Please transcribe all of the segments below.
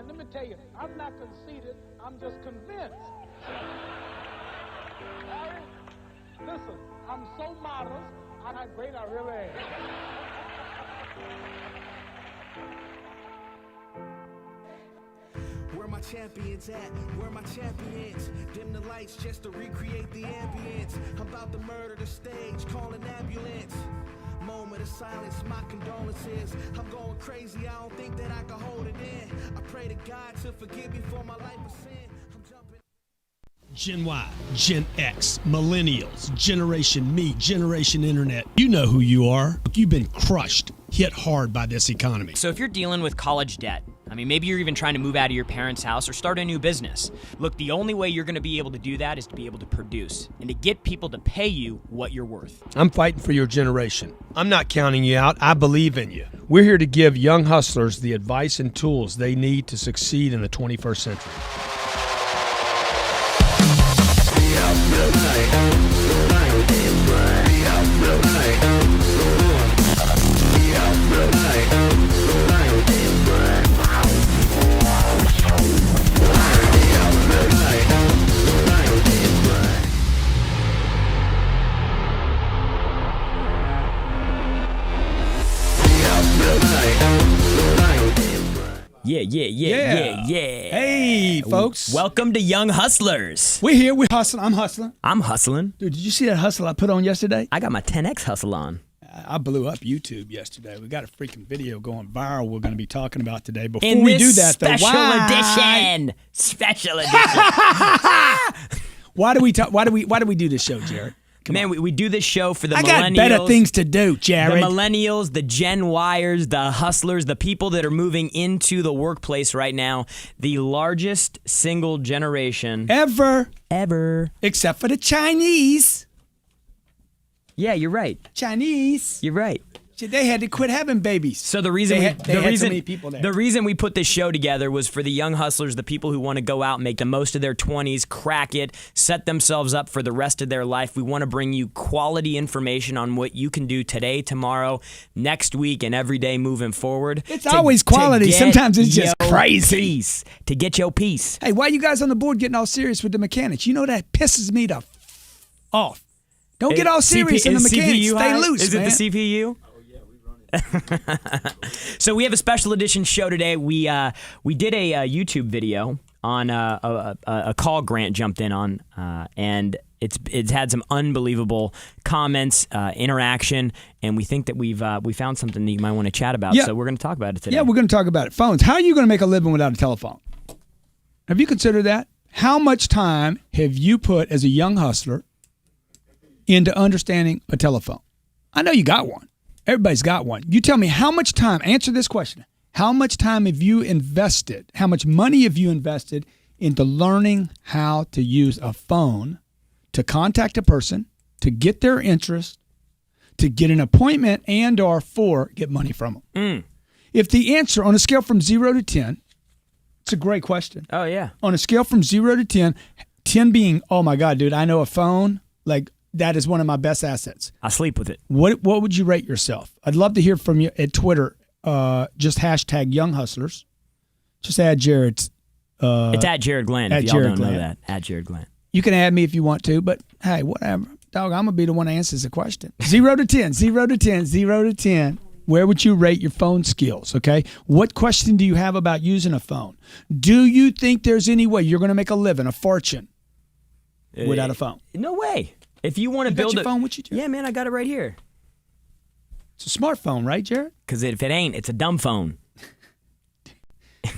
And let me tell you, I'm not conceited, I'm just convinced. Larry, listen, I'm so modest, I'm not great, I really am. Where my champions at? Where my champions? Dim the lights just to recreate the ambience. I'm about to murder the stage, call an ambulance. Moment of silence, my condolences. I'm going crazy, I don't think that I can hold it in. I pray to God to forgive me for my life of sin. I'm jumping. Gen Y, Gen X, Millennials, Generation Me, Generation Internet. You know who you are. You've been crushed, hit hard by this economy. So if you're dealing with college debt, maybe you're even trying to move out of your parents' house or start a new business. Look, the only way you're going to be able to do that is to be able to produce and to get people to pay you what you're worth. I'm fighting for your generation. I'm not counting you out. I believe in you. We're here to give young hustlers the advice and tools they need to succeed in the 21st century. Yeah. Hey, folks. Welcome to Young Hustlers. We're here. We're hustling. I'm hustling. I'm hustling. Dude, did you see that hustle I put on yesterday? I got my 10X hustle on. I blew up YouTube yesterday. We got a freaking video going viral we're going to be talking about today. Before In we this do that, though, special edition. Why do we do this show, Jared? We do this show for the millennials. I got better things to do, Jared. The millennials, the Gen Yers, the hustlers, the people that are moving into the workplace right now. The largest single generation ever. Except for the Chinese. Yeah, you're right. Chinese. You're right. They had to quit having babies. So the reason so many people there. The reason we put this show together was for the young hustlers, the people who want to go out and make the most of their 20s, crack it, set themselves up for the rest of their life. We want to bring you quality information on what you can do today, tomorrow, next week, and every day moving forward. It's always quality. Sometimes it's just crazy. To get your piece. Hey, why you guys on the board getting all serious with the mechanics? You know that pisses me off. Don't get all serious in the mechanics. Stay loose, Is man. It the CPU? So we have a special edition show today. We did a YouTube video on a call Grant jumped in on, and it's had some unbelievable comments, interaction, and we think that we found something that you might want to chat about. Yeah. So we're going to talk about it today. Yeah, we're going to talk about it. Phones. How are you going to make a living without a telephone? Have you considered that? How much time have you put as a young hustler into understanding a telephone? I know you got one. Everybody's got one. You tell me how much time, answer this question. How much time have you invested, how much money have you invested into learning how to use a phone to contact a person, to get their interest, to get an appointment, and or get money from them? If the answer on a scale from 0 to 10, it's a great question. Oh, yeah. On a scale from 0 to 10, 10 being, oh my God, dude, I know a phone, like, that is one of my best assets. I sleep with it. What would you rate yourself? I'd love to hear from you at Twitter. Just hashtag Young Hustlers. Just add Jared's. It's at Jared Glenn. If y'all don't know that, at Jared Glenn. You can add me if you want to, but hey, whatever. Dog, I'm going to be the one that answers the question. 0 to 10, 0 to 10, 0 to 10. Where would you rate your phone skills, okay? What question do you have about using a phone? Do you think there's any way you're going to make a living, a fortune, without a phone? No way. If you want to build your phone with you, Jared? Yeah, man, I got it right here. It's a smartphone, right, Jared? Because if it ain't, it's a dumb phone.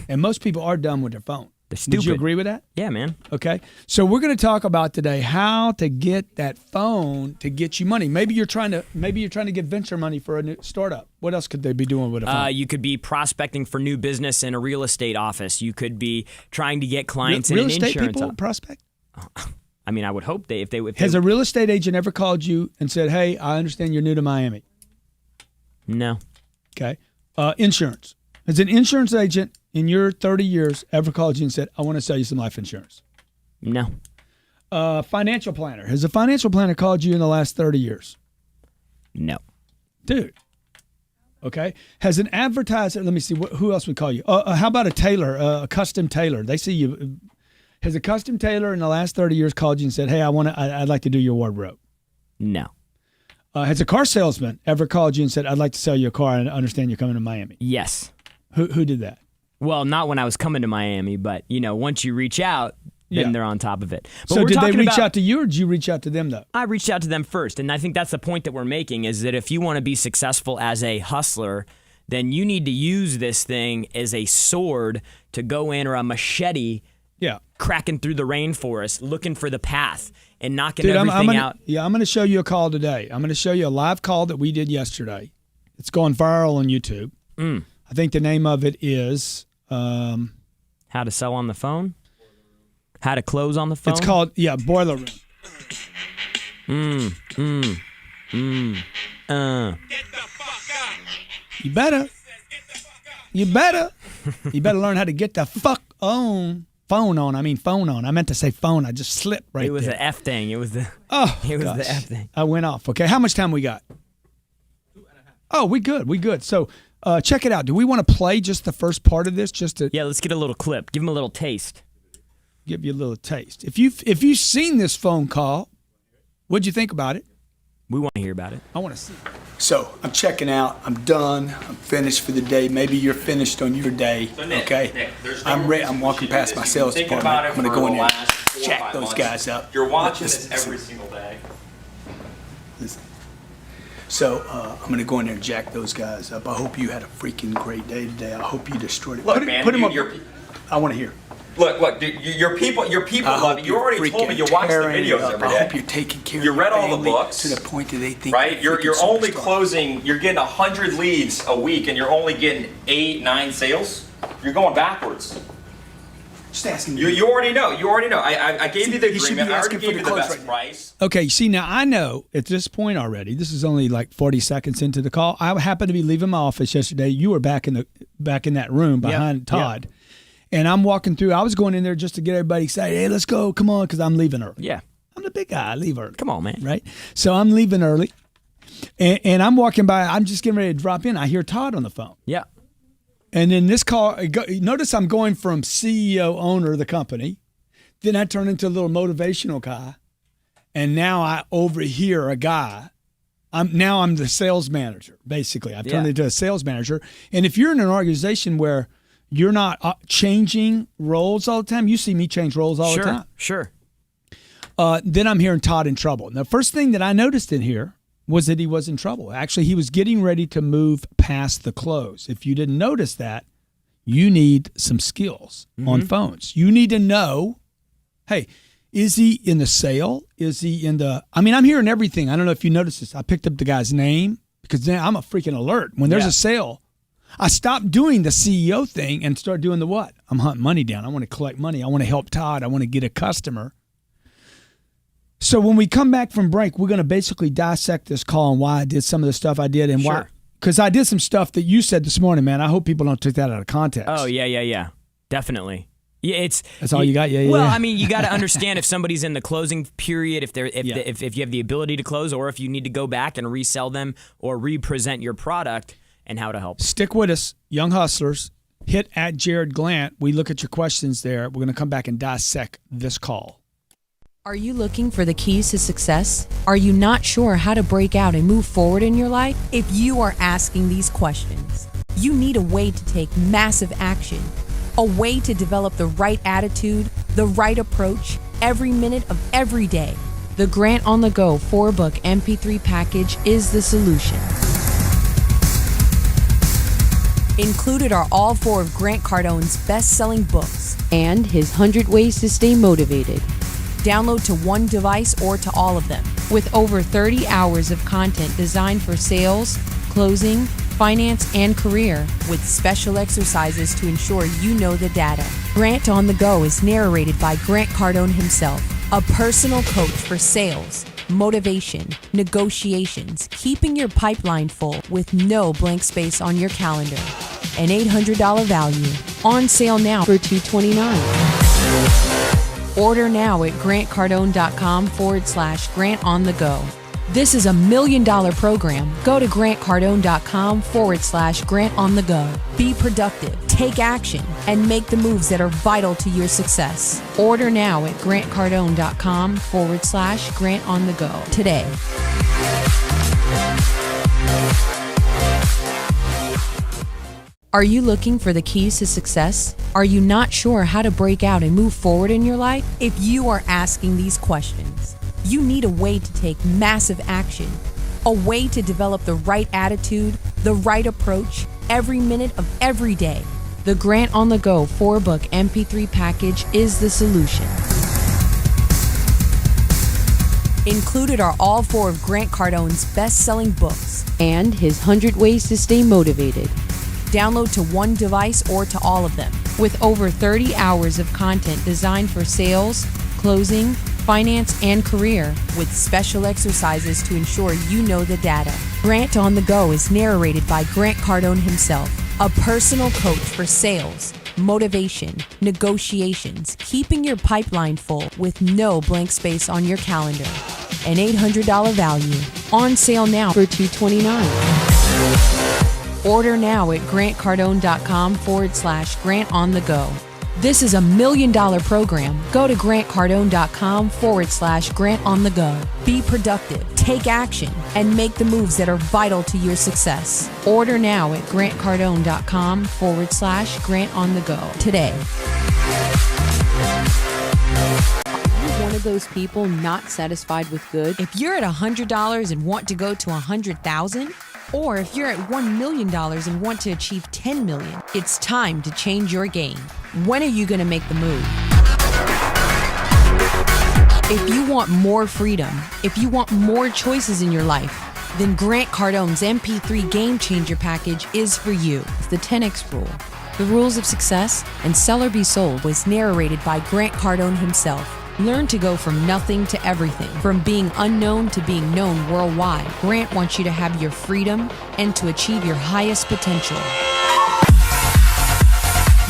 And most people are dumb with their phone. They're stupid. Would you agree with that? Yeah, man. Okay. So we're going to talk about today how to get that phone to get you money. Maybe you're trying to get venture money for a new startup. What else could they be doing with a phone? You could be prospecting for new business in a real estate office. You could be trying to get clients in an insurance real estate people prospect? I mean, I would hope if they Has a real estate agent ever called you and said, "Hey, I understand you're new to Miami"? No. Okay. Insurance. Has an insurance agent in your 30 years ever called you and said, "I want to sell you some life insurance"? No. Financial planner. Has a financial planner called you in the last 30 years? No. Dude, Okay. Has an advertiser, let me see, who else would call you? How about a tailor, a custom tailor? They see you. Has a custom tailor in the last 30 years called you and said, hey, I'd like to do your wardrobe? No. Has a car salesman ever called you and said, I'd like to sell you a car and I understand you're coming to Miami? Yes. Who did that? Well, not when I was coming to Miami, but, once you reach out, then they're on top of it. But So did they reach out to you or did you reach out to them, though? I reached out to them first, and I think that's the point that we're making, is that if you want to be successful as a hustler, then you need to use this thing as a sword to go in, or a machete, cracking through the rainforest, looking for the path and knocking everything out. Yeah, I'm going to show you a call today. I'm going to show you a live call that we did yesterday. It's going viral on YouTube. I think the name of it is... How to sell on the phone? How to close on the phone? It's called, Boiler Room. Get the fuck up. You better. You better learn how to get the fuck on. Phone on. I meant to say phone. I just slipped right there. It was the F thing. It was the the F thing. I went off. Okay, how much time we got? 2.5. Oh, we good. So check it out. Do we want to play just the first part of this? Yeah, let's get a little clip. Give them a little taste. Give you a little taste. If you've seen this phone call, what'd you think about it? We want to hear about it. I want to see. So I'm checking out. I'm done. I'm finished for the day. Maybe you're finished on your day. So Nick, okay. Nick, I'm ready. I'm walking past my sales department. I'm going to go in there, jack those guys up. You're watching this every single day. Listen. So I'm going to go in there and jack those guys up. I hope you had a freaking great day today. I hope you destroyed it. Look, man, put them up. you're, I want to hear. Look, dude, your people love it. You already told me you watch the videos every day. I hope you're taking care of You read all the family books to the point that they think right? You're freaking only superstar. closing. You're getting 100 leads a week, and you're only getting 8, 9 sales. You're going backwards. Just asking You already know. I gave you the You should agreement. be I asking already for gave you the the quotes best right now. price. Okay, see, now I know at this point already, this is only like 40 seconds into the call. I happened to be leaving my office yesterday. You were back in that room behind Todd. Yep. And I'm walking through. I was going in there just to get everybody excited. Hey, let's go. Come on, because I'm leaving early. Yeah. I'm the big guy. I leave early. Come on, man. Right? So I'm leaving early. And I'm walking by. I'm just getting ready to drop in. I hear Todd on the phone. Yeah. And then this call, notice I'm going from CEO, owner of the company. Then I turn into a little motivational guy. And now I overhear a guy. I'm the sales manager, basically. I've turned into a sales manager. And if you're in an organization where you're not changing roles all the time, you see me change roles all the time. Sure. Then I'm hearing Todd in trouble. Now, the first thing that I noticed in here was that he was in trouble. Actually, he was getting ready to move past the close. If you didn't notice that, you need some skills on phones. You need to know, hey, is he in the sale? Is he in the... I'm hearing everything. I don't know if you noticed this. I picked up the guy's name because then I'm a freaking alert. When there's a sale, I stopped doing the CEO thing and start doing the what? I'm hunting money down. I want to collect money. I want to help Todd. I want to get a customer. So when we come back from break, we're going to basically dissect this call and why I did some of the stuff I did and why. Because I did some stuff that you said this morning, man. I hope people don't take that out of context. Oh, yeah. Definitely. Yeah, that's all you got. Yeah. Well, you got to understand if somebody's in the closing period, if you have the ability to close, or if you need to go back and resell them or represent your product, and how to help. Stick with us, Young Hustlers. Hit at Jared Glant. We look at your questions there. We're going to come back and dissect this call. Are you looking for the keys to success? Are you not sure how to break out and move forward in your life? If you are asking these questions, you need a way to take massive action, a way to develop the right attitude, the right approach, every minute of every day. The Grant on the Go 4-book MP3 package is the solution. Included are all 4 of Grant Cardone's best-selling books and his 100 Ways to Stay Motivated. Download to one device or to all of them. With over 30 hours of content designed for sales, closing, finance, and career, with special exercises to ensure you know the data. Grant on the Go is narrated by Grant Cardone himself, a personal coach for sales, motivation, negotiations, keeping your pipeline full with no blank space on your calendar. An $800 value. On sale now for $229. Order now at grantcardone.com/Grant on the Go. This is a $1 million program. Go to grantcardone.com/grant on the go. Be productive, take action, and make the moves that are vital to your success. Order now at grantcardone.com/grant on the go today. Are you looking for the keys to success? Are you not sure how to break out and move forward in your life? If you are asking these questions, you need a way to take massive action, a way to develop the right attitude, the right approach, every minute of every day. The Grant on the Go 4-book MP3 package is the solution. Included are all 4 of Grant Cardone's best-selling books and his 100 Ways to Stay Motivated. Download to one device or to all of them. With over 30 hours of content designed for sales, closing, finance, and career, with special exercises to ensure you know the data. Grant on the Go is narrated by Grant Cardone himself, a personal coach for sales, motivation, negotiations, keeping your pipeline full with no blank space on your calendar. An $800 value. On sale now for $229. Order now at grantcardone.com/grant on the go. This is a $1 million program. Go to grantcardone.com/grant on the go. Be productive, take action, and make the moves that are vital to your success. Order now at grantcardone.com/grant on the go today. Are you one of those people not satisfied with good? If you're at $100 and want to go to $100,000, or if you're at $1 million and want to achieve $10 million, it's time to change your game. When are you going to make the move? If you want more freedom, if you want more choices in your life, then Grant Cardone's MP3 Game Changer package is for you. It's the 10X rule. The Rules of Success and Sell or Be Sold was narrated by Grant Cardone himself. Learn to go from nothing to everything, from being unknown to being known worldwide. Grant wants you to have your freedom and to achieve your highest potential.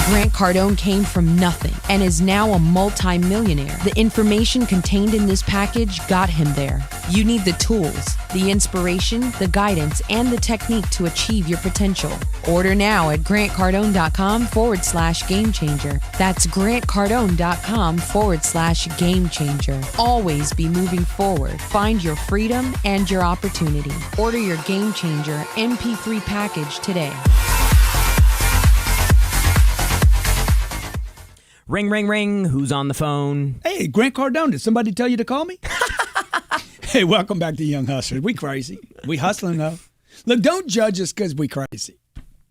Grant Cardone came from nothing and is now a multi-millionaire. The information contained in this package got him there. You need the tools, the inspiration, the guidance, and the technique to achieve your potential. Order now at grantcardone.com/game changer. That's grantcardone.com/game changer. Always be moving forward. Find your freedom and your opportunity. Order your Game Changer MP3 package today. Ring, ring, ring. Who's on the phone? Hey, Grant Cardone, did somebody tell you to call me? Hey, welcome back to Young Hustlers. We crazy. We hustling, though. Look, don't judge us because we crazy.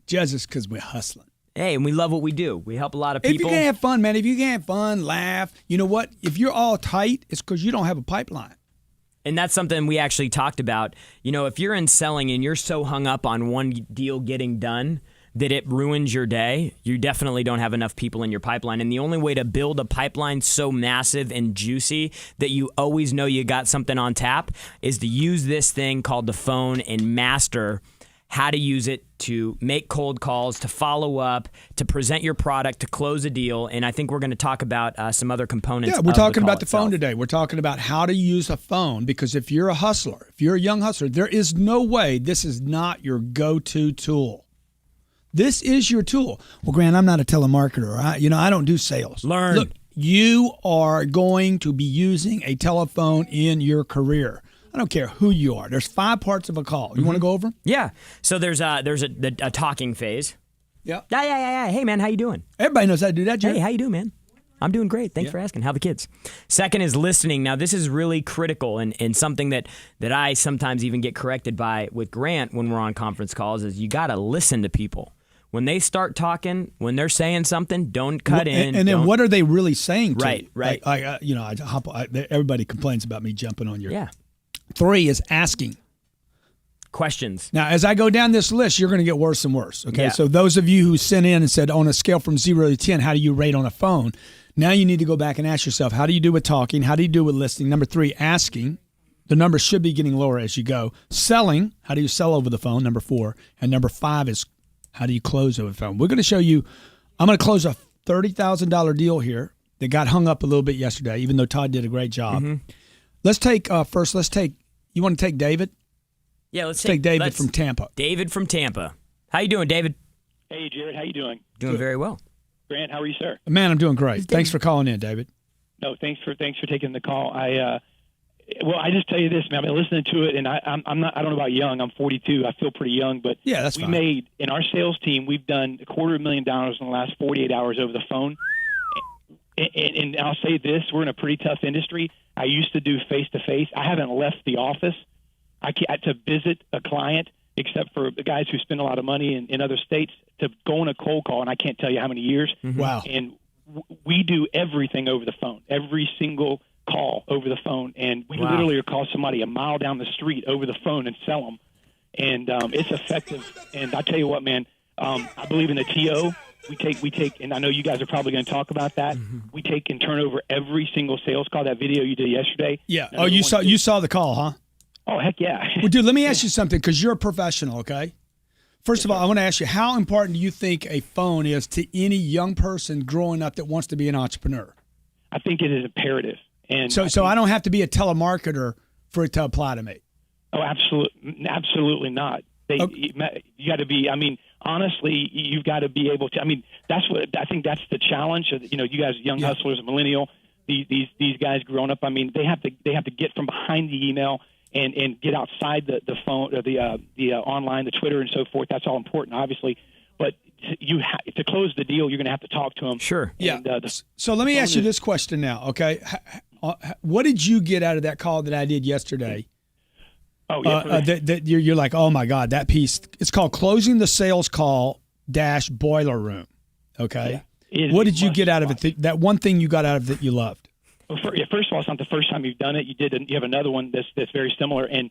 Judge us because we're hustling. Hey, and we love what we do. We help a lot of people. If you can't have fun, man, if you can't have fun, laugh, you know what? If you're all tight, it's because you don't have a pipeline. And that's something we actually talked about. You know, if you're in selling and you're so hung up on one deal getting done that it ruins your day, you definitely don't have enough people in your pipeline. And the only way to build a pipeline so massive and juicy that you always know you got something on tap is to use this thing called the phone and master how to use it to make cold calls, to follow up, to present your product, to close a deal. And I think we're going to talk about some other components. Yeah, we're talking about the itself. phone today. We're talking about how to use a phone, because if you're a hustler, if you're a young hustler, there is no way this is not your go-to tool. This is your tool. Well, Grant, I'm not a telemarketer. I don't do sales. Learn. Look, you are going to be using a telephone in your career. I don't care who you are. There's 5 parts of a call. You want to go over them? Yeah. So there's a talking phase. Yeah. Yeah. Hey, man, how you doing? Everybody knows how to do that, Jerry. Hey, how you doing, man? I'm doing great. Thanks for asking. How are the kids? Second is listening. Now, this is really critical and something that I sometimes even get corrected by with Grant when we're on conference calls is you got to listen to people. When they start talking, when they're saying something, don't cut in. And then what are they really saying to you? Right. Everybody complains about me jumping on your. Yeah. 3 is asking questions. Now, as I go down this list, you're going to get worse and worse. Okay. Yeah. So those of you who sent in and said on a scale from 0 to 10, how do you rate on a phone? Now you need to go back and ask yourself, how do you do with talking? How do you do with listening? Number 3, asking. The numbers should be getting lower as you go. Selling. How do you sell over the phone? Number 4. And number 5 is how do you close over the phone? We're going to show you. I'm going to close a $30,000 deal here that got hung up a little bit yesterday, even though Todd did a great job. Mm-hmm. Let's take You want to take David? Yeah, let's Take David let's- from Tampa. David from Tampa. How you doing, David? Hey, Jared, how you doing? Doing very well. Grant, how are you, sir? Man, I'm doing great. Thanks for calling in, David. No, thanks for taking the call. I just tell you this, man. I've been listening to it, and I'm not. I don't know about young. I'm 42. I feel pretty young, but Yeah, that's we fine. made in our sales team. We've done $250,000 in the last 48 hours over the phone. And I'll say this: we're in a pretty tough industry. I used to do face to face. I haven't left the office. I can't to visit a client, except for the guys who spend a lot of money in other states, to go on a cold call, and I can't tell you how many years. Wow. And we do everything over the phone, every single call over the phone, and we literally will call somebody a mile down the street over the phone and sell them, and it's effective. And I tell you what, man, I believe in the TO. We take, and I know you guys are probably going to talk about that. We take and turn over every single sales call. That video you did yesterday. Yeah. Now, Oh, you everyone- saw the call, huh? Oh, heck yeah. Well, dude, let me ask you something because you're a professional, okay? First of all, I want to ask you, how important do you think a phone is to any young person growing up that wants to be an entrepreneur? I think it is imperative. And So I don't have to be a telemarketer for it to apply to me. Oh, absolutely not. You got to be. I mean, honestly, you've got to be able to. I mean, that's what I think. That's the challenge. You know, you guys, young hustlers, millennial, these guys growing up. I mean, they have to get from behind the email and get outside the phone, or the online, the Twitter, and so forth. That's all important, obviously. But to close the deal, you're going to have to talk to them. Sure. Yeah. And, So let me ask you this question now, okay? What did you get out of that call that I did yesterday? Oh, yeah. That you're like, oh my God, that piece. It's called Closing the Sales Call - Boiler Room. Okay. Yeah. What did you get out of it? That one thing you got out of it that you loved? Well, first of all, it's not the first time you've done it. You have another one that's very similar. And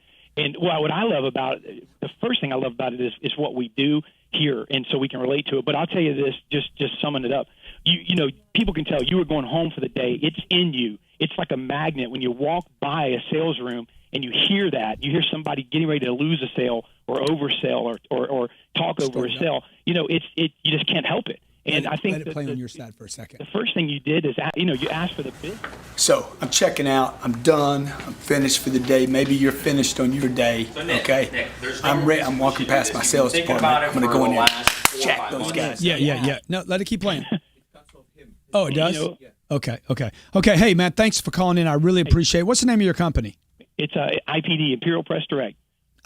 what I love about it, the first thing I love about it is what we do here, and so we can relate to it. But I'll tell you this, just summing it up. You know, people can tell you were going home for the day. It's in you. It's like a magnet when you walk by a sales room and you hear that. You hear somebody getting ready to lose a sale or oversell or talk over a sale. You know, you just can't help it. And I think let it play on your side for a second. the first thing you did is, you asked for the business. So I'm checking out. I'm done. I'm finished for the day. Maybe you're finished on your day. So Nick, Okay. there's I'm no ready. reason I'm we walking should do past this. my You've sales been thinking department. about it I'm going to for go the in there. last 4 or Check 5 those months. guys. Yeah. No, let it keep playing. Oh, it does? You know, Okay. Hey, man, thanks for calling in. I really appreciate it. What's the name of your company? it's IPD, Imperial Press Direct.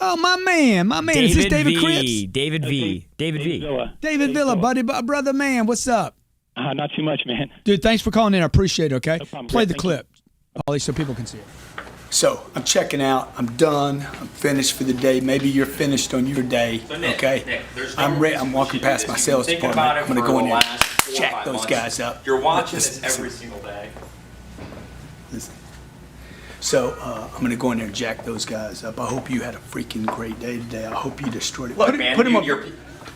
Oh, my man. Is this David Cripps? David V. Villa. David Villa, buddy, brother, man. What's up? Not too much, man. Dude, thanks for calling in. I appreciate it, okay? No problem, Play Brett. the Thank clip, Ollie, so people can see it. So I'm checking out. I'm done. I'm finished for the day. Maybe you're finished on your day, So Nick, okay? there's no I'm ready. reason I'm we walking should do past this. my You've sales been thinking department. about it I'm going to for go in the there, last 4 or check 5 those months. guys up. You're watching Listen, this every single day. listen. So I'm going to go in there and jack those guys up. I hope you had a freaking great day today. I hope you destroyed it. Look, put man, put him you- up. you're-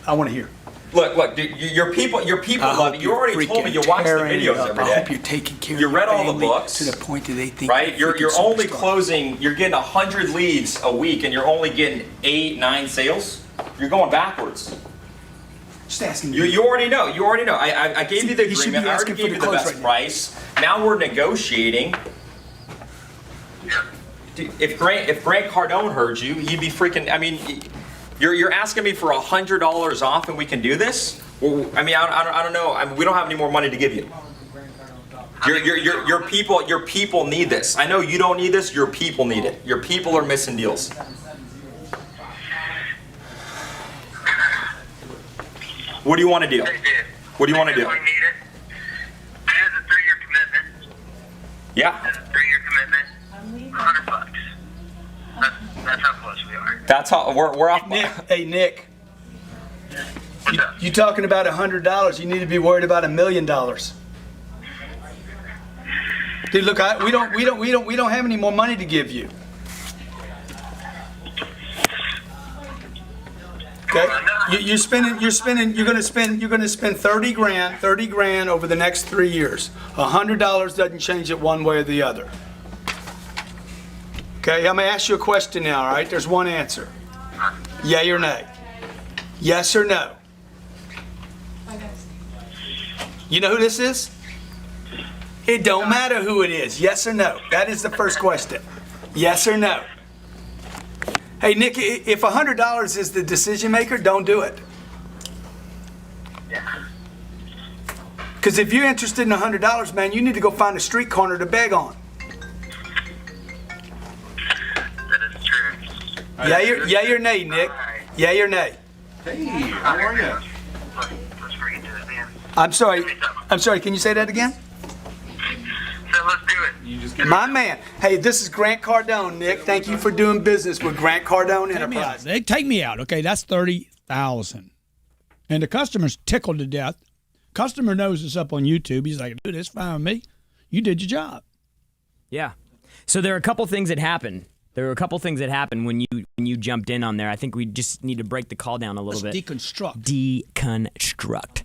I want to hear. Look, dude, your people I love hope it. You already told me freaking you watch the tearing it videos up. every I day. hope you're taking care You of your read all the family books, to the point that they think right? you're You're freaking only superstar. closing. You're getting 100 leads a week, and you're only getting 8, 9 sales. You're going backwards. Just asking You already know. You already know. I gave you the You should agreement. be I already asking for gave the you the quotes best right now. price. Now we're negotiating. Dude, if Grant Cardone heard you, he'd be freaking. I mean, you're asking me for $100 off, and we can do this. Well, I mean, I don't know. I mean, we don't have any more money to give you. Your people need this. I know you don't need this. Your people need it. Your people are missing deals. What do you want to do? What do you want to do? I need it. It is a 3-year commitment. Yeah, It's a 3-year commitment. $100. That's how close we are. that's how we're off. Nick. What's up? You talking about $100? You need to be worried about $1 million. Dude, look, we don't have any more money to give you. Okay, you're gonna spend 30 grand over the next 3 years. $100 doesn't change it one way or the other. Okay, I'm gonna ask you a question now. All right, there's one answer. Yay or nay? Yes or no? You know who this is? It don't matter who it is. Yes or no? That is the first question. Yes or no? Hey, Nick, if $100 is the decision maker, don't do it. Yeah. Because if you're interested in $100, man, you need to go find a street corner to beg on. That is true. Yeah, or nay, Nick. Yeah, or nay. Hey, how are you? Let's freaking do it, man. I'm sorry. Can you say that again? So let's do it. You just My man. Hey, this is Grant Cardone, Nick. Thank you for doing business with Grant Cardone Enterprise. They take me out. Okay, that's $30,000, and the customer's tickled to death. Customer knows it's up on YouTube. He's like, dude, it's fine with me. You did your job. Yeah. So there are a couple things that happened. When you jumped in on there. I think we just need to break the call down a little bit. Deconstruct.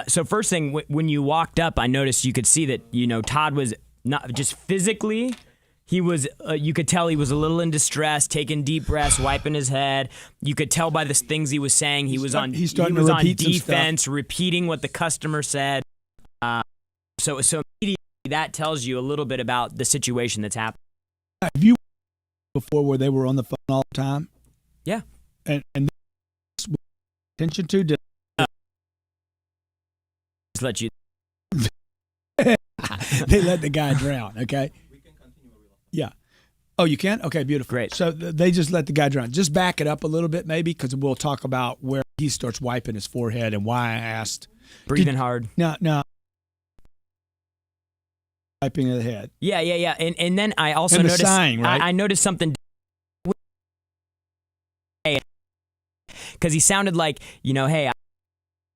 So first thing, when you walked up, I noticed you could see that, Todd was not just physically, he was, you could tell he was a little in distress, taking deep breaths, wiping his head. You could tell by the things he was saying. He was on defense, repeating what the customer said. So immediately that tells you a little bit about the situation that's happening. Have you before where they were on the phone all the time? Yeah. And attention to just let you. They let the guy drown. Okay. Yeah. Oh, you can? Okay, beautiful. Great. So they just let the guy drown. Just back it up a little bit, maybe, because we'll talk about where he starts wiping his forehead and why I asked. Breathing hard. No. Wiping the head. Yeah. And then I also and the noticed. Sighing, right? I noticed something. Because he sounded like, hey,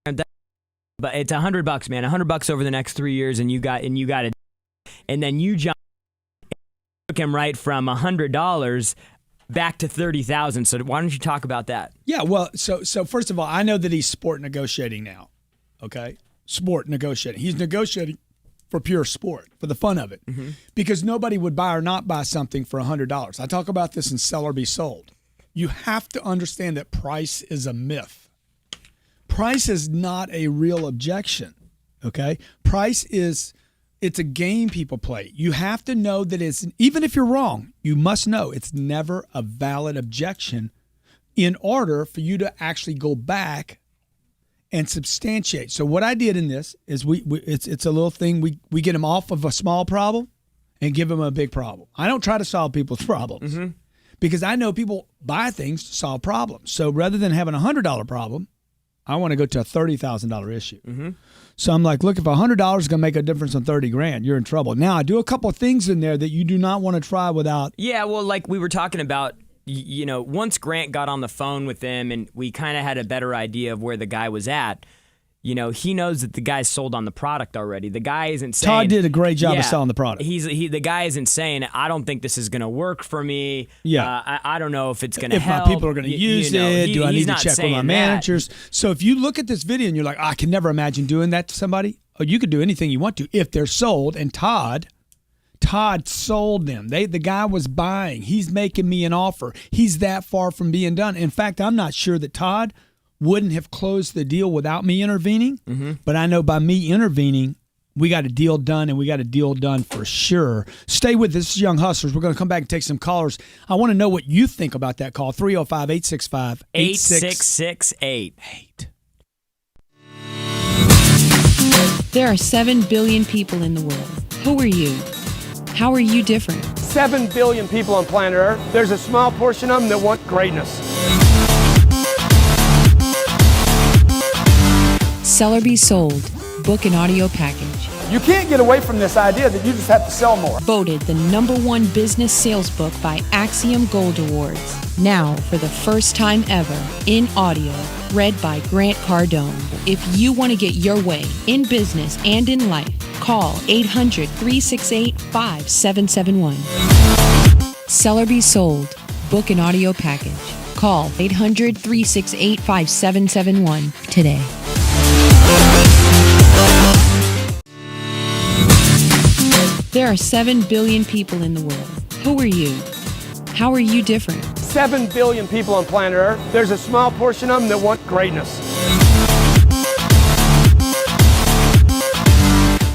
but it's $100, man. $100 over the next 3 years, and you got it. And then you took him right from $100 back to $30,000. So why don't you talk about that? Yeah, well, so first of all, I know that he's sport negotiating now. Okay, sport negotiating. He's negotiating for pure sport, for the fun of it, because nobody would buy or not buy something for $100. I talk about this in Sell or Be Sold. You have to understand that price is a myth. Price is not a real objection. Okay, price is. It's a game people play. You have to know that it's, even if you're wrong, you must know it's never a valid objection in order for you to actually go back and substantiate. So what I did in this is it's a little thing. We get them off of a small problem and give them a big problem. I don't try to solve people's problems because I know people buy things to solve problems. So rather than having a $100 problem, I want to go to a $30,000 issue. So I'm like, look, if $100 is going to make a difference on $30,000, you're in trouble. Now I do a couple of things in there that you do not want to try without. Yeah, well, like we were talking about, once Grant got on the phone with him and we kind of had a better idea of where the guy was at, he knows that the guy's sold on the product already. The guy isn't saying Todd did a great job of selling the product. The guy isn't saying, I don't think this is going to work for me. Yeah. I don't know if it's going to if help. If my people are going to use it, do I need to check with my managers? That. So if you look at this video and you're like, I can never imagine doing that to somebody, or you could do anything you want to if they're sold. And Todd sold them. The guy was buying. He's making me an offer. He's that far from being done. In fact, I'm not sure that Todd wouldn't have closed the deal without me intervening. But I know by me intervening, we got a deal done, and we got a deal done for sure. Stay with us. This is Young Hustlers. We're going to come back and take some callers. I want to know what you think about that call. 305-865-8668. There are 7 billion people in the world. Who are you? How are you different? 7 billion people on planet Earth. There's a small portion of them that want greatness. Sell or Be Sold, book and audio package. You can't get away from this idea that you just have to sell more. Voted the #1 business sales book by Axiom Gold Awards. Now, for the first time ever, in audio, read by Grant Cardone. If you want to get your way in business and in life, call 800-368-5771. Sell or Be Sold, book and audio package. Call 800-368-5771 today. There are 7 billion people in the world. Who are you? How are you different? 7 billion people on planet Earth. There's a small portion of them that want greatness.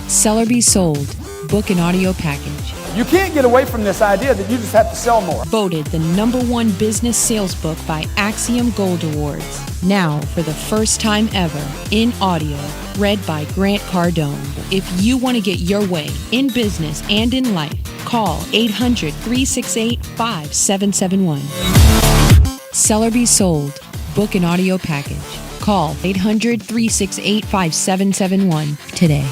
Sell or Be Sold, book and audio package. You can't get away from this idea that you just have to sell more. Voted the #1 business sales book by Axiom Gold Awards. Now, for the first time ever, in audio, read by Grant Cardone. If you want to get your way in business and in life, call 800-368-5771. Seller Be Sold. Book and audio package. Call 800-368-5771 today.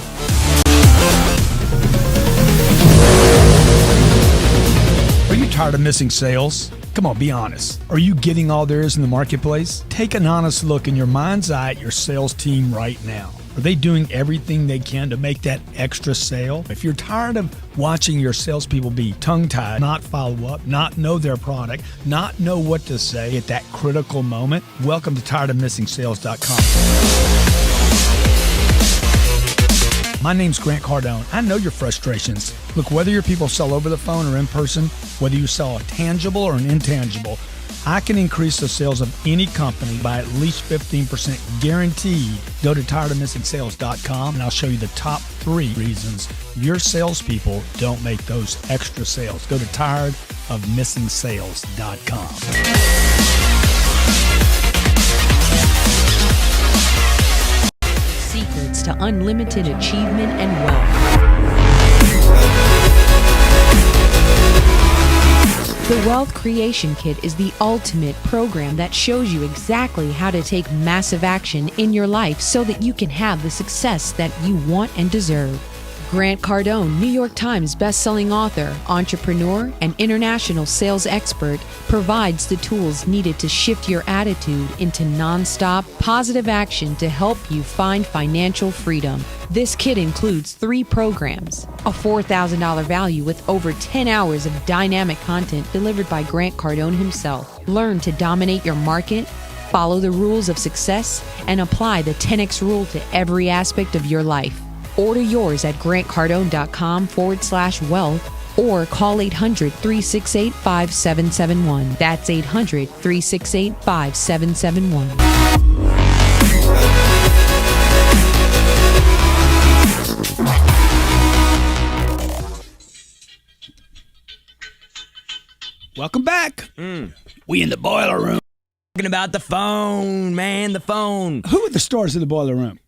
Are you tired of missing sales? Come on, be honest. Are you getting all there is in the marketplace? Take an honest look in your mind's eye at your sales team right now. Are they doing everything they can to make that extra sale? If you're tired of watching your salespeople be tongue-tied, not follow up, not know their product, not know what to say at that critical moment, welcome to tiredofmissingsales.com. My name's Grant Cardone. I know your frustrations. Look, whether your people sell over the phone or in person, whether you sell a tangible or an intangible, I can increase the sales of any company by at least 15% guaranteed. Go to tiredofmissingsales.com and I'll show you the top 3 reasons your salespeople don't make those extra sales. Go to tiredofmissingsales.com. Secrets to unlimited achievement and wealth. The Wealth Creation Kit is the ultimate program that shows you exactly how to take massive action in your life so that you can have the success that you want and deserve. Grant Cardone, New York Times bestselling author, entrepreneur, and international sales expert, provides the tools needed to shift your attitude into nonstop, positive action to help you find financial freedom. This kit includes 3 programs, a $4,000 value with over 10 hours of dynamic content delivered by Grant Cardone himself. Learn to dominate your market, follow the rules of success, and apply the 10X rule to every aspect of your life. Order yours at grantcardone.com/wealth or call 800-368-5771. That's 800-368-5771. Welcome back. We in the boiler room. Talking about the phone, man, the phone. Who are the stars of the boiler room?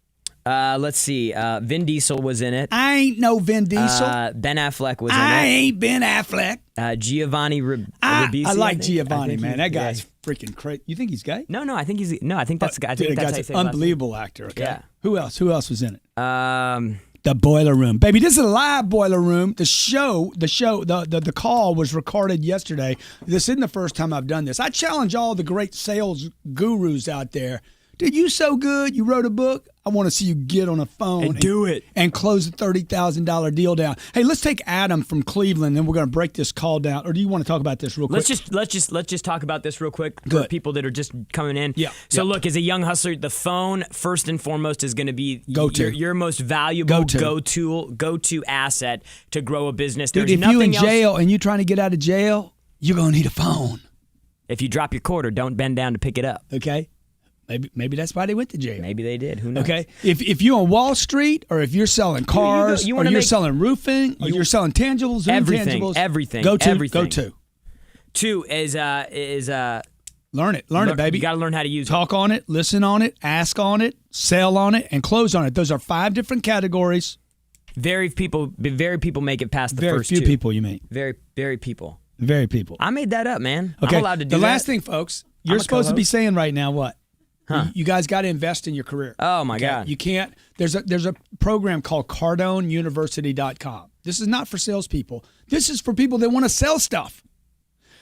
Let's see. Vin Diesel was in it. I ain't no Vin Diesel. Ben Affleck was in it. I ain't Ben Affleck. Giovanni Ribisi. I like Giovanni, man. That guy's freaking crazy. You think he's gay? No, I think he's. No, I think that's the guy. I think that's how you say an unbelievable actor. Okay. Yeah. Who else? Who else was in it? The boiler room, baby. This is a live boiler room. The call was recorded yesterday. This isn't the first time I've done this. I challenge all the great sales gurus out there. Dude, you so good. You wrote a book. I want to see you get on a phone and do it and close a $30,000 deal down. Hey, let's take Adam from Cleveland, and we're going to break this call down. Or do you want to talk about this real quick? Let's just talk about this real quick for people that are just coming in. Yeah. So look, as a young hustler, the phone first and foremost is going to be your most valuable go-to asset to grow a business. Dude, if you're in jail and you're trying to get out of jail, you're going to need a phone. If you drop your quarter, don't bend down to pick it up. Okay. Maybe that's why they went to jail. Maybe they did. Who knows? Okay. If you're on Wall Street, or if you're selling cars, or you're selling roofing, or you're selling tangibles, intangibles, everything. Go to. 2 is learn it, baby. You got to learn how to use it. Talk on it, listen on it, ask on it, sell on it, and close on it. Those are 5 different categories. Very few people make it past the first 2. Very few people, you mean? Very people. Very people. I made that up, man. Okay. I'm allowed to do that. The last thing, folks, you're supposed to be saying right now what? Huh. You guys got to invest in your career. Oh, my God. You can't. There's a program called CardoneUniversity.com. This is not for salespeople. This is for people that want to sell stuff.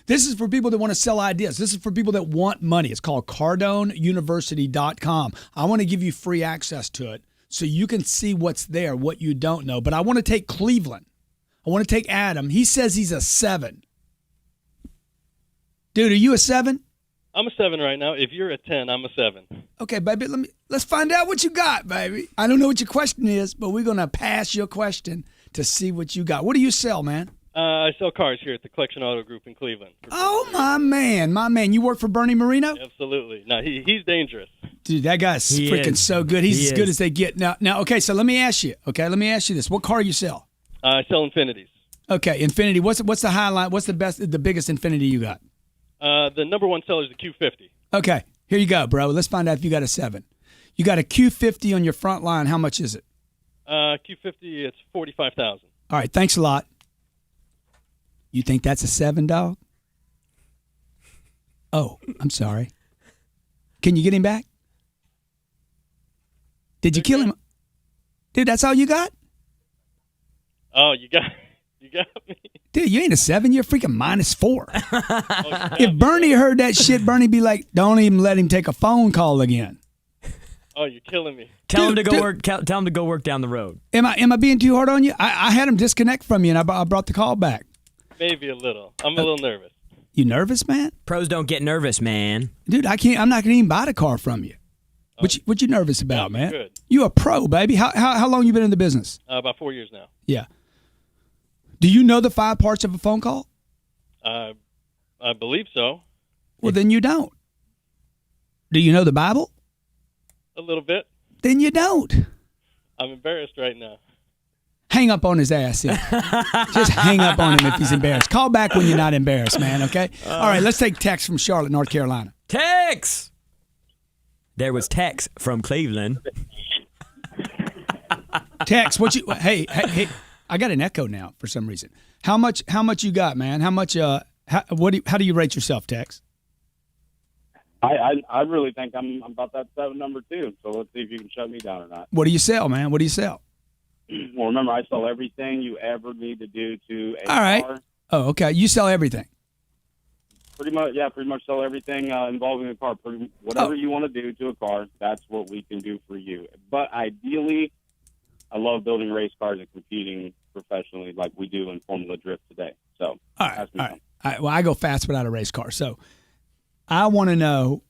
This is for people that want to sell ideas. This is for people that want money. It's called CardoneUniversity.com. I want to give you free access to it so you can see what's there, what you don't know. But I want to take Cleveland. I want to take Adam. He says he's a 7. Dude, are you a 7? I'm a 7 right now. If you're a 10, I'm a 7. Okay, baby, let's find out what you got, baby. I don't know what your question is, but we're going to pass your question to see what you got. What do you sell, man? I sell cars here at the Collection Auto Group in Cleveland. Oh, my man. You work for Bernie Marino? Absolutely. No, he's dangerous. Dude, that guy's freaking so good. He's as good as they get. Now, okay, so let me ask you this. What car you sell? I sell Infinities. Okay, Infinity. What's the highlight? What's the biggest Infinity you got? The number one seller is the Q50. Okay, here you go, bro. Let's find out if you got a 7. You got a Q50 on your front line. How much is it? Q50, it's $45,000. All right, thanks a lot. You think that's a 7, dog? Oh, I'm sorry. Can you get him back? Did you kill him? Dude, that's all you got? Oh, you got me. Dude, you ain't a 7. You're freaking -4. If Bernie heard that shit, Bernie be like, don't even let him take a phone call again. Oh, you're killing me. Tell him to go work. Tell him to go work down the road. Am I being too hard on you? I had him disconnect from you, and I brought the call back. Maybe a little. I'm a little nervous. You nervous, man? Pros don't get nervous, man. Dude, I'm not gonna even buy the car from you. What you nervous about, man? Good. You a pro, baby. How long you been in the business? About 4 years now. Yeah. Do you know the 5 parts of a phone call? I believe so. Well, then you don't. Do you know the Bible? A little bit. Then you don't. I'm embarrassed right now. Hang up on his ass. Yeah. Just hang up on him if he's embarrassed. Call back when you're not embarrassed, man, okay? All right, let's take Tex from Charlotte, North Carolina. Tex! There was Tex from Cleveland. Tex, hey, I got an echo now for some reason. How much you got, man? How much how do you rate yourself, Tex? I really think I'm about that 7 number too. So let's see if you can shut me down or not. What do you sell, man? What do you sell? Well, remember, I sell everything you ever need to do to a All right. car. Oh, okay. You sell everything. Pretty much sell everything involving a car. Whatever you want to do to a car, that's what we can do for you. But ideally, I love building race cars and competing professionally like we do in Formula Drift today. So, all right. Well, I go fast without a race car. So, I want to know.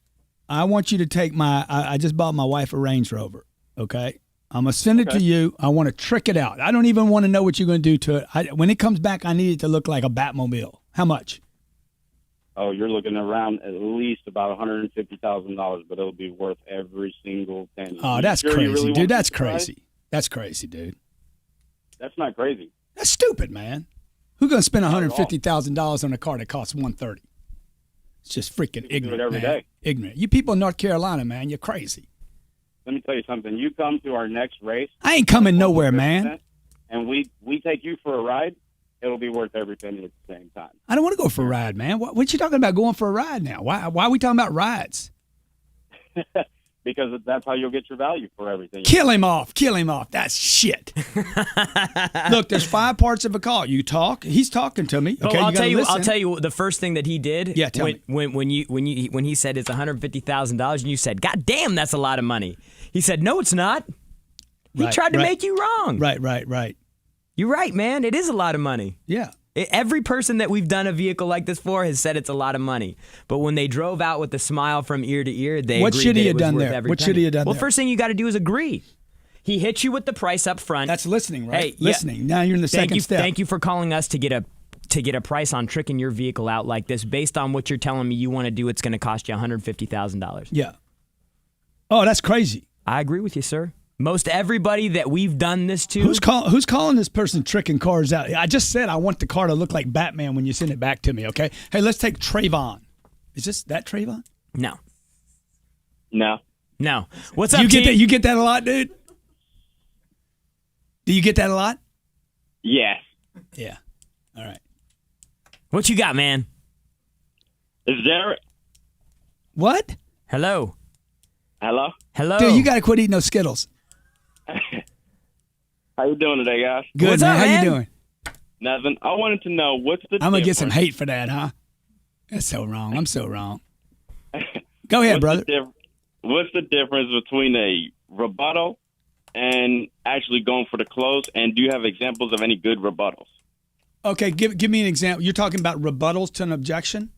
I want you to take I just bought my wife a Range Rover. Okay. I'm going to send it to you. I want to trick it out. I don't even want to know what you're going to do to it. When it comes back, I need it to look like a Batmobile. How much? Oh, you're looking around at least about $150,000, but it'll be worth every single penny. Oh, that's crazy, dude. That's crazy. That's crazy, dude. That's not crazy. That's stupid, man. Who's going to spend $150,000 on a car that costs $130,000? It's just freaking ignorant, do it every man. day. Ignorant. You people in North Carolina, man, you're crazy. Let me tell you something. You come to our next race. I ain't coming nowhere, man. And we take you for a ride. It'll be worth every penny at the same time. I don't want to go for a ride, man. What you talking about going for a ride now? Why are we talking about rides? Because that's how you'll get your value for everything. Kill him off. That's shit. Look, there's 5 parts of a call. You talk. He's talking to me. Okay, I'll tell you the first thing that he did. Yeah, tell me. When he said it's $150,000 and you said, "God damn, that's a lot of money." He said, "No, it's not." He tried to make you wrong. Right. You're right, man. It is a lot of money. Yeah. Every person that we've done a vehicle like this for has said it's a lot of money. But when they drove out with a smile from ear to ear, they what agreed should that he it have was done worth there? every What penny. should he have done Well, there? first thing you got to do is agree. He hit you with the price up front. That's listening, right? Hey, listening. Yeah. Now you're in the second step. Thank you for calling us to get a price on tricking your vehicle out like this. Based on what you're telling me you want to do, it's going to cost you $150,000. Yeah. Oh, that's crazy. I agree with you, sir. Most everybody that we've done this to. Who's calling this person tricking cars out? I just said I want the car to look like Batman when you send it back to me, okay? Hey, let's take Trayvon. Is this that Trayvon? No. What's up, you get T? that? You get that a lot, dude? Do you get that a lot? Yes. Yeah. All right. What you got, man? Is there... What? Hello? Dude, you got to quit eating those Skittles. How you doing today, guys? Good, What's man. up, How man? you doing? Nothing. I wanted to know what's the I'm going to get difference- some hate for that, huh? That's so wrong. I'm so wrong. Go ahead, brother. What's the difference between a rebuttal and actually going for the close? And do you have examples of any good rebuttals? Okay, give me an example. You're talking about rebuttals to an objection?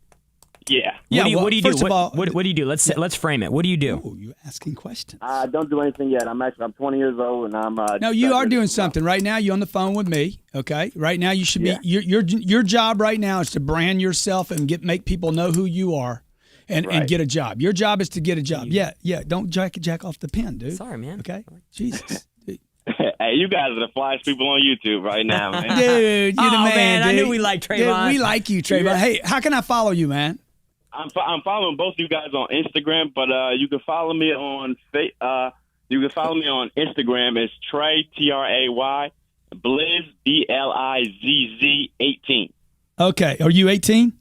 Yeah. What do you do? First of all, what do you do? Let's frame it. What do you do? Oh, you're asking questions. I don't do anything yet. I'm 20 years old, and I'm. No, you are doing something right now. You're on the phone with me. Okay, right now you should be. Your job right now is to brand yourself and make people know who you are, and get a job. Your job is to get a job. Yeah. Don't jack off the pen, dude. Sorry, man. Okay, Jesus. Hey, you guys are the flyest people on YouTube right now, man. Dude, you're the man, I dude. knew we liked Dude, Trayvon. we like you, Trayvon. Yeah. Hey, how can I follow you, man? I'm following both you guys on Instagram, but you can follow me on Instagram. It's Trey Tray Blizz Blizz 18. Okay. Are you 18?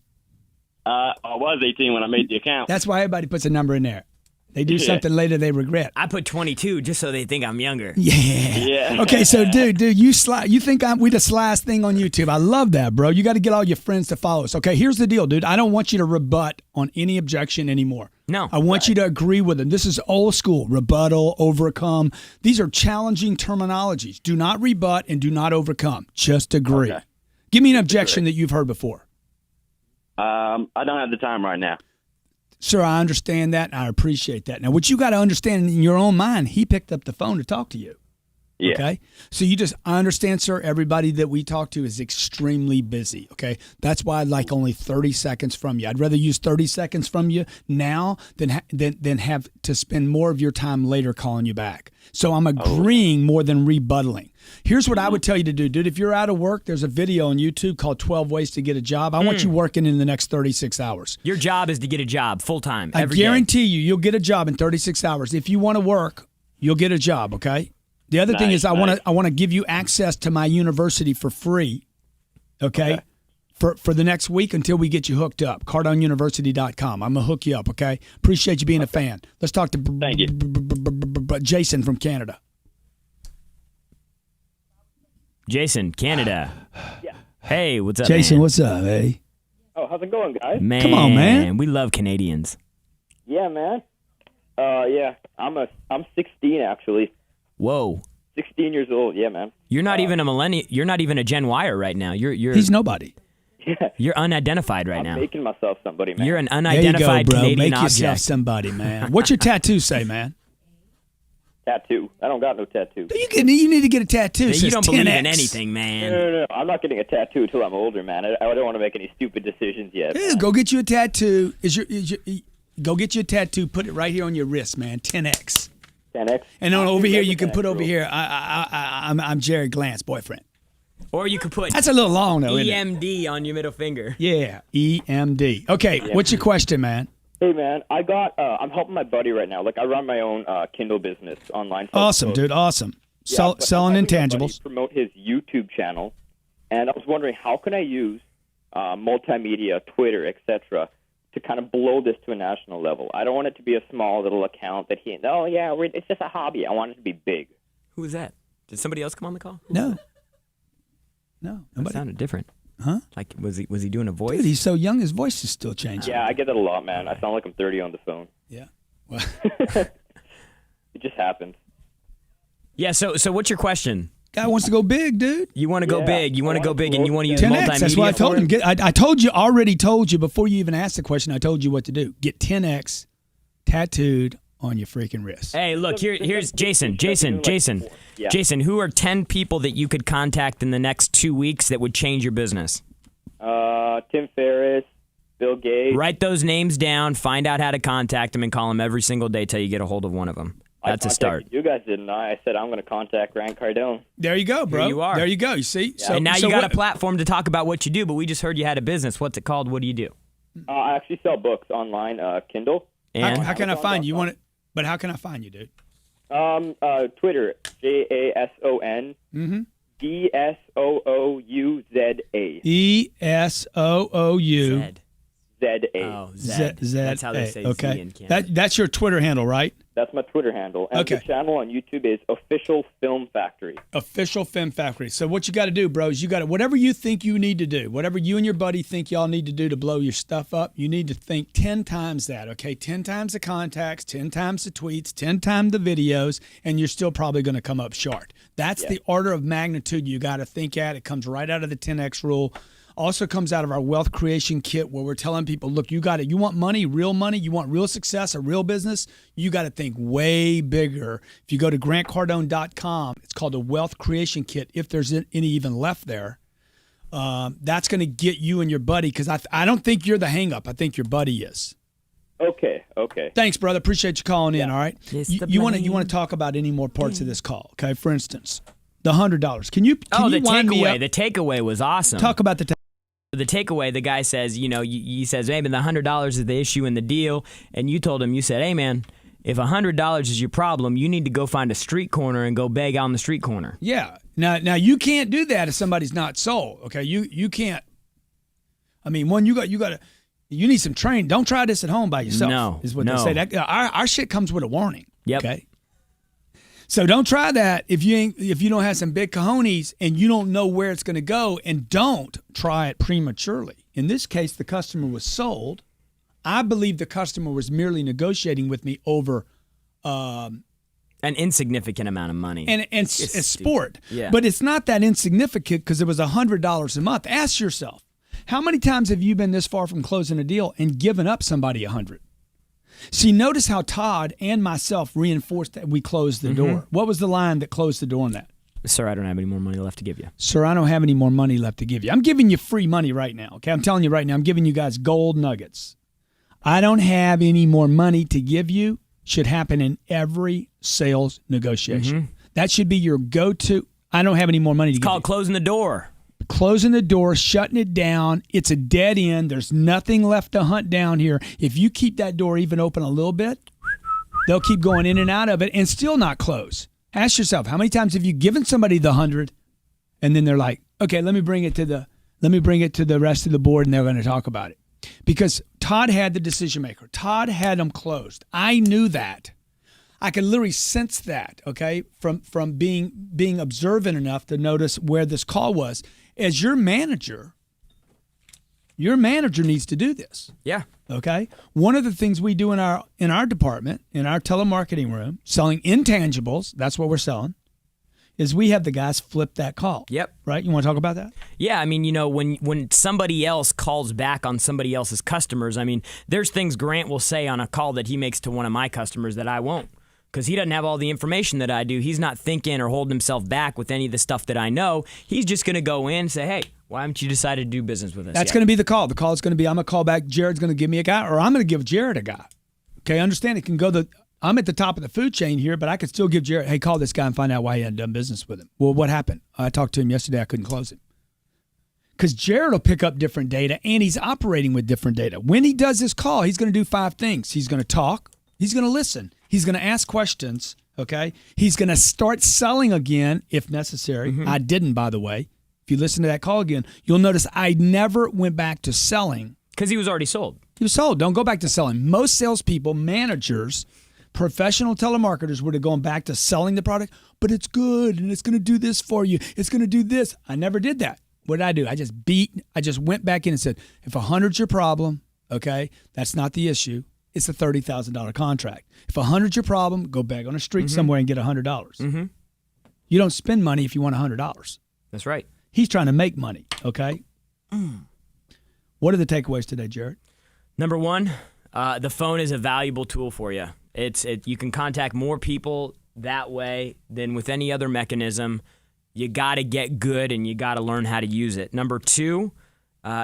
I was 18 when I made the account. That's why everybody puts a number in there. They do Yeah. something later they regret. I put 22 just so they think I'm younger. Yeah. Yeah. Okay, so dude, you think we the slyest thing on YouTube. I love that, bro. You got to get all your friends to follow us. Okay, here's the deal, dude. I don't want you to rebut on any objection anymore. No. I want you to agree with them. This is old school. Rebuttal, overcome. These are challenging terminologies. Do not rebut and do not overcome. Just agree. Okay. Give me an objection that you've heard before. I don't have the time right now. Sir, I understand that, and I appreciate that. Now, what you got to understand in your own mind, he picked up the phone to talk to you. Yeah. Okay? So I understand, sir, everybody that we talk to is extremely busy, okay? That's why I'd like only 30 seconds from you. I'd rather use 30 seconds from you now than have to spend more of your time later calling you back. So I'm agreeing more than rebuttaling. Here's what I would tell you to do, dude. If you're out of work, there's a video on YouTube called 12 Ways to Get a Job. I want you working in the next 36 hours. Your job is to get a job full-time I every day. guarantee you'll get a job in 36 hours. If you want to work, you'll get a job, okay? The other thing is I want to give you access to my university for free, okay? For the next week until we get you hooked up. CardoneUniversity.com. I'm going to hook you up, okay? Appreciate you being a fan. Let's talk to Thank you. Jason from Canada. Jason, Canada. Yeah. Hey, what's up, Jason, man? what's up, hey? Oh, how's it going, guys? Man, Come on, man. We love Canadians. Yeah, man. Yeah, I'm 16 actually. Whoa. 16 years old. Yeah, man. You're not even a millennial. You're not even a Gen Yer right now. He's nobody. Yeah. You're unidentified right now. I'm making myself somebody, man. You're an There you unidentified go, bro. Canadian Make yourself object. somebody, man. What's your tattoo say, man? Tattoo. I don't got no tattoo. You need to get a tattoo. It You says don't believe 10X. in anything, man. No. I'm not getting a tattoo until I'm older, man. I don't want to make any stupid decisions yet. Yeah, go get you a tattoo. Go get you a tattoo. Put it right here on your wrist, man. 10X. 10X. And then over here, you can 10X, put over bro. here. I'm Jared Glantz, boyfriend. Or you could put That's a little long though, isn't it? EMD on your middle finger. Yeah, EMD. Okay, what's your question, man? Hey, man. I'm helping my buddy right now. Like, I run my own Kindle business online. Awesome, dude. Awesome. Yeah, but Selling I'm helping my buddy intangibles. promote his YouTube channel, and I was wondering how can I use multimedia, Twitter, etc., to kind of blow this to a national level. I don't want it to be a small little account that it's just a hobby. I want it to be big. Who was that? Did somebody else come on the call? Who No. was that? No, That nobody. sounded different. Huh? Like was he doing a voice? Dude, he's so young. His voice is still changing. Yeah, I get that a lot, man. I sound like I'm 30 on the phone. Yeah. Well, It just happens. Yeah. So what's your question? guy wants to go big, dude. You want to go Yeah, big. You want to I go want big, to and you go want to use 10X. multimedia. That's why I told for him. it? I already told you before you even asked the question. I told you what to do. Get 10X tattooed on your freaking wrist. Hey, look here's Jason. Yeah. Jason, who are 10 people that you could contact in the next 2 weeks that would change your business? Tim Ferriss, Bill Gates. Write those names down. Find out how to contact them, and call them every single day till you get a hold of one of them. That's I a start. contacted you guys, didn't I? I said I'm going to contact Grant Cardone. There you go, bro. Here you are. There you go. You see? Yeah. And now you got what- a platform to talk about what you do, but we just heard you had a business. What's it called? What do you do? I actually sell books online, Kindle. And How can I find you? You want it? But how can I find you, dude? Twitter, JASON DSOOUZA. ESOOU Zed. ZA. Oh, Zed. That's how they say Z Okay. in Canada. That's your Twitter handle, right? That's my Twitter handle. And Okay. the channel on YouTube is Official Film Factory. Official Film Factory. So what you got to do, bros, you got to, whatever you think you need to do, whatever you and your buddy think y'all need to do to blow your stuff up, you need to think 10 times that, okay? 10 times the contacts, 10 times the tweets, 10 times the videos, and you're still probably going to come up short. That's the order of magnitude you got to think at. It comes right out of the 10X rule. Also comes out of our wealth creation kit where we're telling people, look, you got it. You want money, you want real success, a real business, you got to think way bigger. If you go to grantcardone.com, it's called the wealth creation kit, if there's any even left there. That's going to get you and your buddy, because I don't think you're the hang up. I think your buddy is. Okay. Thanks, brother. Appreciate you calling in, all right? It's the You want to blame. talk about any more parts of this call, okay? For instance, The $100. Can you the wind me takeaway. up? The takeaway was awesome. Talk about the The takeaway, the guy says, he says, hey, man, the $100 is the issue in the deal. And you told him, you said, hey, man, if $100 is your problem, you need to go find a street corner and go beg on the street corner. Yeah. Now you can't do that if somebody's not sold. Okay. You can't. I mean, you need some training. Don't try this at home by yourself. No. Is what they say. That, our shit comes with a warning. Yep. Okay. So don't try that if you don't have some big cojones and you don't know where it's going to go, and don't try it prematurely. In this case, the customer was sold. I believe the customer was merely negotiating with me over an insignificant amount of money. And it's sport. Yeah. But it's not that insignificant because it was $100 a month. Ask yourself, how many times have you been this far from closing a deal and given up somebody $100? See, notice how Todd and myself reinforced that we closed the door. What was the line that closed the door on that? Sir, I don't have any more money left to give you. Sir, I don't have any more money left to give you. I'm giving you free money right now, okay? I'm telling you right now, I'm giving you guys gold nuggets. I don't have any more money to give you should happen in every sales negotiation. That should be your go-to. I don't have any more money to give you. It's called closing the door. Closing the door, shutting it down. It's a dead end. There's nothing left to hunt down here. If you keep that door even open a little bit, they'll keep going in and out of it and still not close. Ask yourself, how many times have you given somebody the 100 and then they're like, okay, let me bring it to the rest of the board and they're going to talk about it. Because Todd had the decision maker. Todd had them closed. I knew that. I could literally sense that, okay, from being observant enough to notice where this call was. As your manager needs to do this. Yeah. Okay. One of the things we do in our department, in our telemarketing room, selling intangibles, that's what we're selling, is we have the guys flip that call. Yep. Right? You want to talk about that? Yeah, I mean, when somebody else calls back on somebody else's customers, I mean, there's things Grant will say on a call that he makes to one of my customers that I won't. Because he doesn't have all the information that I do. He's not thinking or holding himself back with any of the stuff that I know. He's just going to go in and say, hey, why haven't you decided to do business with us That's yet? going to be the call. The call is going to be, I'm going to call back, Jared's going to give me a guy, or I'm going to give Jared a guy. Okay, understand it can go I'm at the top of the food chain here, but I could still give Jared, hey, call this guy and find out why he hadn't done business with him. Well, what happened? I talked to him yesterday. I couldn't close him. Because Jared will pick up different data, and he's operating with different data. When he does this call, he's going to do 5 things. He's going to talk. He's going to listen. He's going to ask questions. Okay, he's going to start selling again if necessary. I didn't, by the way. If you listen to that call again, you'll notice I never went back to selling. Because he was already sold. He was sold. Don't go back to selling. Most salespeople, managers, professional telemarketers would have gone back to selling the product, but it's good and it's going to do this for you. It's going to do this. I never did that. What did I do? I just went back in and said, if 100's your problem, okay, that's not the issue. It's a $30,000 contract. If 100's your problem, go beg on the street somewhere and get $100. You don't spend money if you want $100. That's right. He's trying to make money, okay? What are the takeaways today, Jared? Number 1, the phone is a valuable tool for you. You can contact more people that way than with any other mechanism. You got to get good and you got to learn how to use it. Number 2,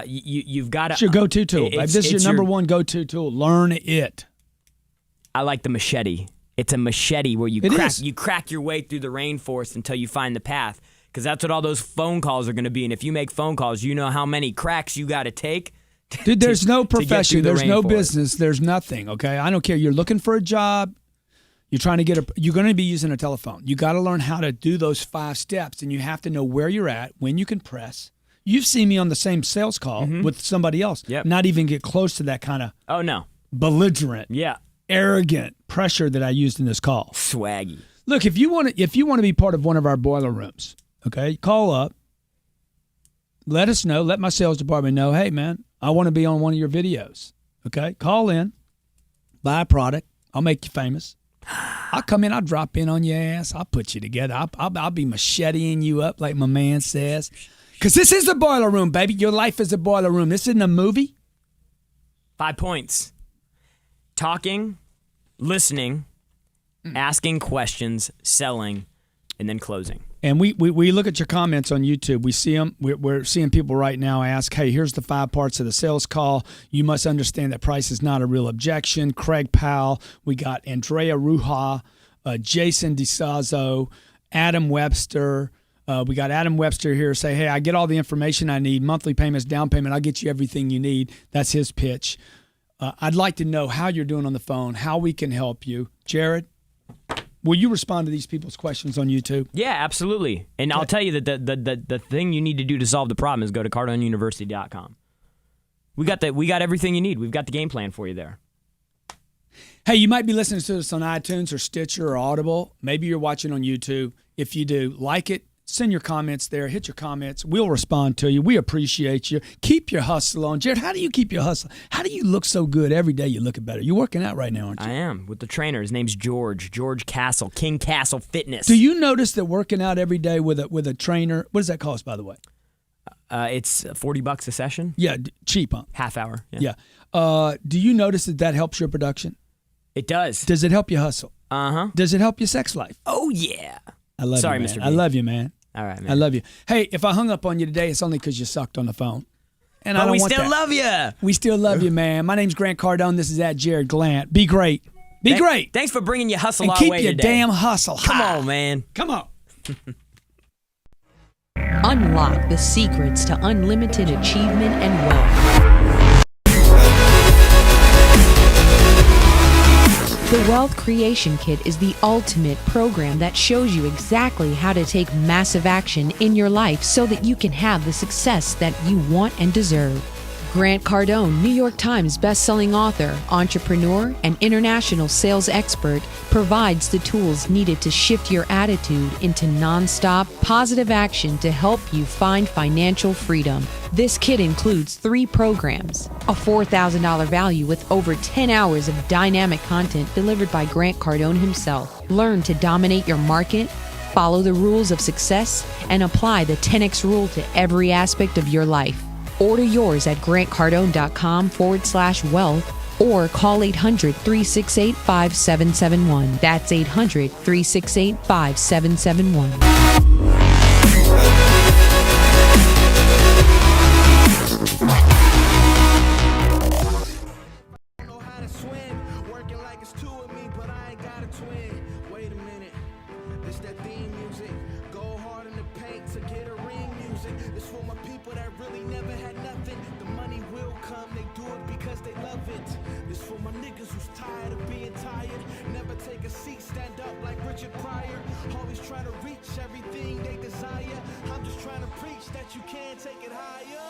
you've got to. It's your go-to tool. This is your number 1 go-to tool. Learn it. I like the machete. It's a machete where you crack your way through the rainforest until you find the path. Because that's what all those phone calls are going to be. And if you make phone calls, you know how many cracks you got to take. Dude, there's no profession. There's no rainforest. Business. There's nothing, okay? I don't care. You're looking for a job. You're trying to you're going to be using a telephone. You got to learn how to do those 5 steps. And you have to know where you're at, when you can press. You've seen me on the same sales call with somebody else. Yep. Not even get close to that kind of belligerent, arrogant pressure that I used in this call. Swaggy. Look, if you want to be part of one of our boiler rooms, okay, call up. Let us know. Let my sales department know, hey, man, I want to be on one of your videos. Okay, call in, buy a product. I'll make you famous. I'll come in. I'll drop in on your ass. I'll put you together. I'll be macheteing you up like my man says. Because this is the boiler room, baby. Your life is a boiler room. This isn't a movie. 5 points. Talking, listening, asking questions, selling, and then closing. And we look at your comments on YouTube. We see them. We're seeing people right now ask, hey, here's the 5 parts of the sales call. You must understand that price is not a real objection. Craig Powell. We got Andrea Ruha, Jason DeSazzo, Adam Webster, We got Adam Webster here say, hey, I get all the information I need, monthly payments, down payment. I'll get you everything you need. That's his pitch. I'd like to know how you're doing on the phone, how we can help you. Jared, will you respond to these people's questions on YouTube? Yeah, absolutely. And I'll tell you that the thing you need to do to solve the problem is go to CardoneUniversity.com. We got everything you need. We've got the game plan for you there. Hey, you might be listening to this on iTunes or Stitcher or Audible. Maybe you're watching on YouTube. If you do, like it, send your comments there. Hit your comments. We'll respond to you. We appreciate you. Keep your hustle on. Jared, how do you keep your hustle? How do you look so good every day? You looking better. You're working out right now, aren't you? I am, with the trainer. His name's George Castle, King Castle Fitness. Do you notice that working out every day with a trainer, what does that cost, by the way? It's $40 a session. Yeah, cheap, huh? Half hour. Yeah. Do you notice that helps your production? It does. Does it help you hustle? Uh-huh. Does it help your sex life? Oh, yeah. I love Sorry, you, man. Mr. B. I love you, man. All right, man. I love you. Hey, if I hung up on you today, it's only because you sucked on the phone. And but I don't we want still that. love you. We still love you, man. My name's Grant Cardone. This is @Jared Glant. Be great. Be great. Thanks for bringing your hustle And our keep way your today. damn hustle Come high. on, man. Come on. Unlock the secrets to unlimited achievement and wealth. The Wealth Creation Kit is the ultimate program that shows you exactly how to take massive action in your life so that you can have the success that you want and deserve. Grant Cardone, New York Times bestselling author, entrepreneur, and international sales expert, provides the tools needed to shift your attitude into nonstop, positive action to help you find financial freedom. This kit includes 3 programs, a $4,000 value with over 10 hours of dynamic content delivered by Grant Cardone himself. Learn to dominate your market, follow the rules of success, and apply the 10X rule to every aspect of your life. Order yours at grantcardone.com/wealth or call 800-368-5771. That's 800-368-5771. Always trying to reach everything they desire. I'm just trying to preach that you can take it higher.